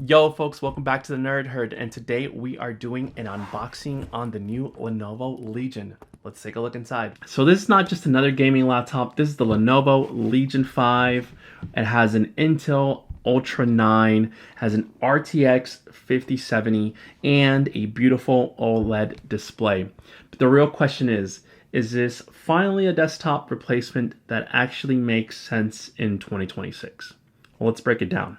Yo folks, welcome back to the Nerd Herd, and today we are doing an unboxing on the new Lenovo Legion. Let's take a look inside. So this is not just another gaming laptop, this is the Lenovo Legion 5. It has an Intel Ultra 9, has an RTX 5070, and a beautiful OLED display. But the real question is this finally a desktop replacement that actually makes sense in 2026? Well, let's break it down.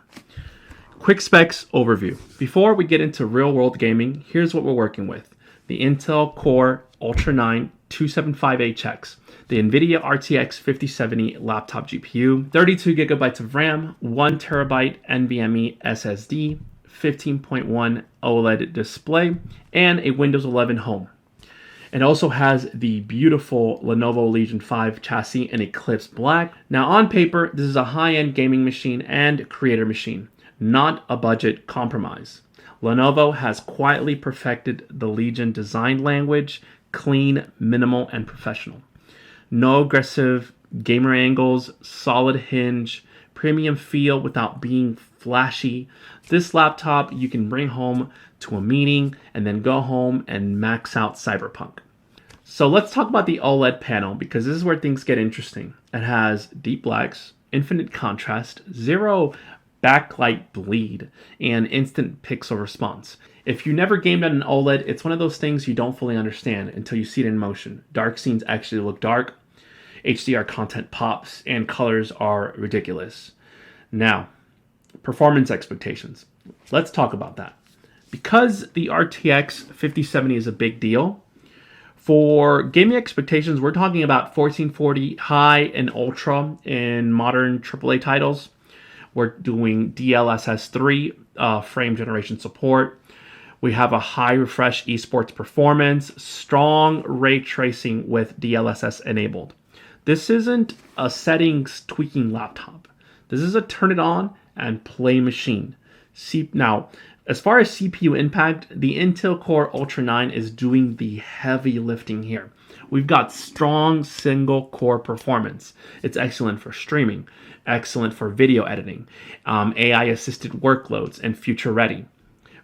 Quick specs overview. Before we get into real world gaming, here's what we're working with. The Intel Core Ultra 9 275HX, the NVIDIA RTX 5070 laptop GPU, 32 gigabytes of RAM, 1 terabyte NVMe SSD, 15.1 OLED display, and a Windows 11 home. It also has the beautiful Lenovo Legion 5 chassis in Eclipse Black. Now on paper, this is a high-end gaming machine and creator machine, not a budget compromise. Lenovo has quietly perfected the Legion design language, clean, minimal, and professional. No aggressive gamer angles, solid hinge, premium feel without being flashy. This laptop you can bring home to a meeting and then go home and max out Cyberpunk. So let's talk about the OLED panel, because this is where things get interesting. It has deep blacks, infinite contrast, zero backlight bleed, and instant pixel response. If you never gamed on an OLED, it's one of those things you don't fully understand until you see it in motion. Dark scenes actually look dark, HDR content pops, and colors are ridiculous. Now, performance expectations. Let's talk about that. Because the RTX 5070 is a big deal, for gaming expectations, we're talking about 1440 high and ultra in modern AAA titles. We're doing DLSS 3 frame generation support. We have a high refresh esports performance, strong ray tracing with DLSS enabled. This isn't a settings tweaking laptop. This is a turn it on and play machine. Now, as far as CPU impact, the Intel Core Ultra 9 is doing the heavy lifting here. We've got strong single core performance. It's excellent for streaming, excellent for video editing, AI assisted workloads, and future ready.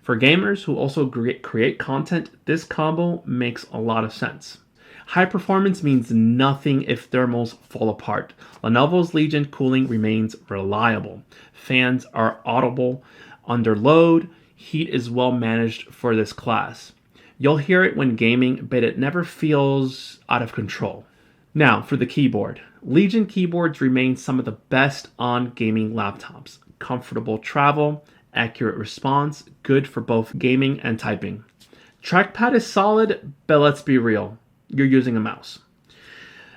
For gamers who also create content, this combo makes a lot of sense. High performance means nothing if thermals fall apart. Lenovo's Legion cooling remains reliable. Fans are audible under load. Heat is well managed for this class. You'll hear it when gaming, but it never feels out of control. Now, for the keyboard. Legion keyboards remain some of the best on gaming laptops. Comfortable travel, accurate response, good for both gaming and typing. Trackpad is solid, but let's be real, you're using a mouse.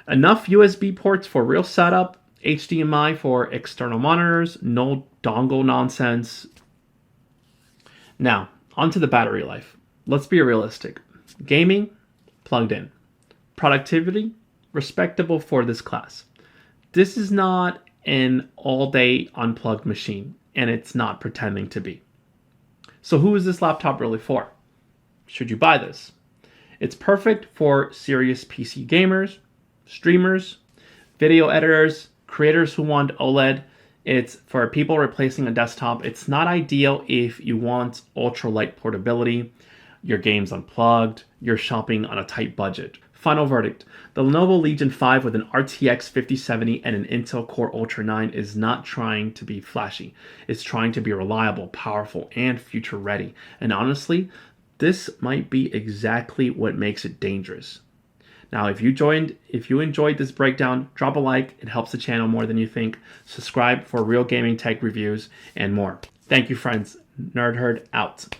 Enough USB ports for real setup, HDMI for external monitors, no dongle nonsense. Now, onto the battery life. Let's be realistic. Gaming, plugged in. Productivity, respectable for this class. This is not an all-day unplugged machine, and it's not pretending to be. So who is this laptop really for? Should you buy this? It's perfect for serious PC gamers, streamers, video editors, creators who want OLED. It's for people replacing a desktop. It's not ideal if you want ultra-light portability, your game's unplugged, you're shopping on a tight budget. Final verdict. The Lenovo Legion 5 with an RTX 5070 and an Intel Core Ultra 9 is not trying to be flashy. It's trying to be reliable, powerful, and future ready. And honestly, this might be exactly what makes it dangerous. Now, if you enjoyed this breakdown, drop a like. It helps the channel more than you think. Subscribe for real gaming tech reviews and more. Thank you, friends. Nerd Herd out.